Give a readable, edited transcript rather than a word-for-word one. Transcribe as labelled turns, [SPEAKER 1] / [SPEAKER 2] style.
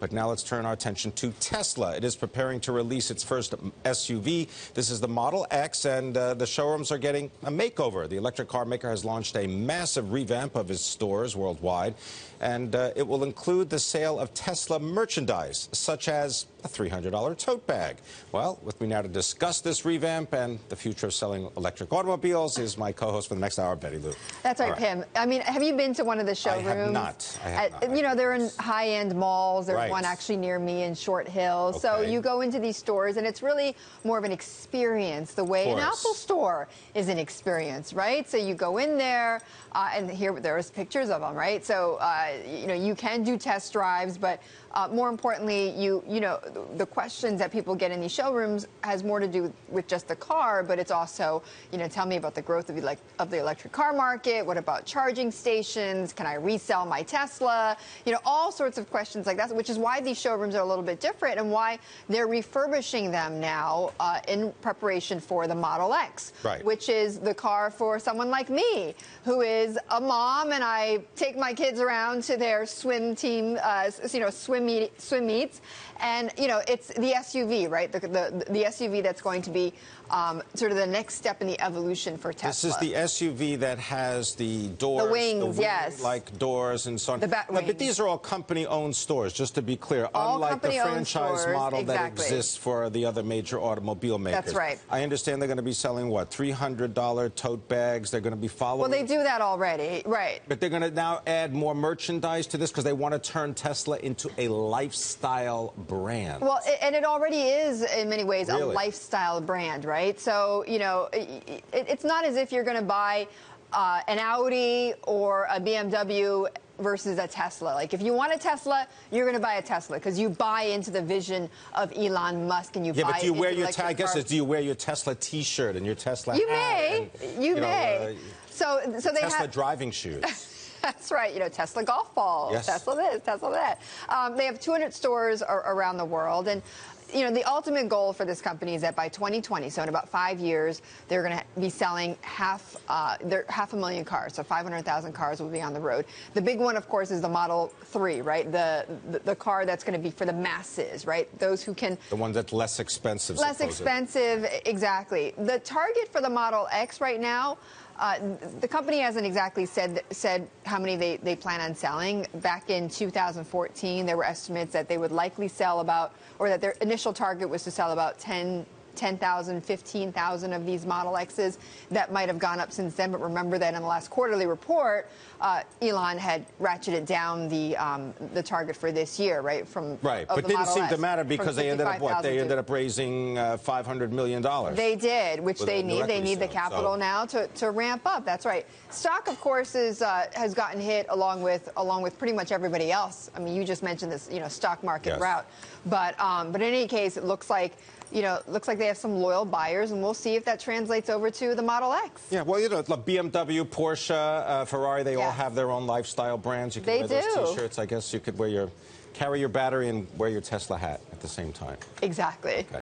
[SPEAKER 1] But now let's turn our attention to Tesla. It is preparing to release its first SUV. This is the Model X, and the showrooms are getting a makeover. The electric car maker has launched a massive revamp of its stores worldwide, and it will include the sale of Tesla merchandise, such as a $300 tote bag. Well, with me now to discuss this revamp and the future of selling electric automobiles is my co-host for the next hour, Betty Lou.
[SPEAKER 2] That's right, Pimm. I mean, have you been to one of the showrooms?
[SPEAKER 1] I have not.
[SPEAKER 2] You know, they're in high-end malls. There's one actually near me in Short Hills.
[SPEAKER 1] Okay.
[SPEAKER 2] So you go into these stores, and it's really more of an experience, the way an Apple store is an experience, right? So you go in there, and here there's pictures of them, right? So, you know, you can do test drives, but more importantly, you know, the questions that people get in these showrooms has more to do with just the car, but it's also, you know, tell me about the growth of the electric car market. What about charging stations? Can I resell my Tesla? You know, all sorts of questions like that, which is why these showrooms are a little bit different and why they're refurbishing them now in preparation for the Model X, which is the car for someone like me, who is a mom, and I take my kids around to their swim team, you know, swim meets, and you know, it's the SUV, right? The SUV that's going to be sort of the next step in the evolution for Tesla.
[SPEAKER 1] This is the SUV that has the doors,
[SPEAKER 2] the wings, yes,
[SPEAKER 1] like doors and so on.
[SPEAKER 2] But
[SPEAKER 1] these are all company-owned stores, just to be clear, unlike the franchise model that exists for the other major automobile makers.
[SPEAKER 2] That's right.
[SPEAKER 1] I understand they're going to be selling, what, $300 tote bags? They're going to be following...
[SPEAKER 2] Well, they do that already, right.
[SPEAKER 1] But they're going to now add more merchandise to this because they want to turn Tesla into a lifestyle brand.
[SPEAKER 2] Well, and it already is, in many ways, a lifestyle brand, right? So, you know, it's not as if you're going to buy an Audi or a BMW versus a Tesla. Like, if you want a Tesla, you're going to buy a Tesla because you buy into the vision of Elon Musk, and you buy
[SPEAKER 1] but do you wear your
[SPEAKER 2] I guess
[SPEAKER 1] do you wear your Tesla T-shirt and your Tesla
[SPEAKER 2] you
[SPEAKER 1] hat?
[SPEAKER 2] You may. So they
[SPEAKER 1] Tesla
[SPEAKER 2] have
[SPEAKER 1] driving shoes.
[SPEAKER 2] That's right. You know, Tesla golf balls,
[SPEAKER 1] yes.
[SPEAKER 2] Tesla this, Tesla that. They have 200 stores around the world, and you know, the ultimate goal for this company is that by 2020, so in about 5 years, they're going to be selling half a million cars. So 500,000 cars will be on the road. The big one, of course, is the Model 3, right? The car that's going to be for the masses, right? Those who can...
[SPEAKER 1] The one that's less expensive.
[SPEAKER 2] Less expensive, exactly. The target for the Model X right now, the company hasn't exactly said how many they plan on selling. Back in 2014, there were estimates that they would likely sell about, or that their initial target was to sell about 10,000, 15,000 of these Model X's. That might have gone up since then, but remember that in the last quarterly report, Elon had ratcheted down the target for this year, right?
[SPEAKER 1] But it didn't seem to matter because they ended up what? They ended up raising $500 million.
[SPEAKER 2] They did, which they need. They need the capital now to ramp up. That's right. Stock, of course, has gotten hit along with pretty much everybody else. I mean, you just mentioned this, you know, stock market rout, but in any case, it looks like, you know, they have some loyal buyers, and we'll see if that translates over to the Model X. Yeah,
[SPEAKER 1] well, you know, BMW, Porsche, Ferrari, they all have their own lifestyle brands. You can wear those T-shirts. I guess you could carry your battery and wear your Tesla hat at the same time.
[SPEAKER 2] Exactly. Okay.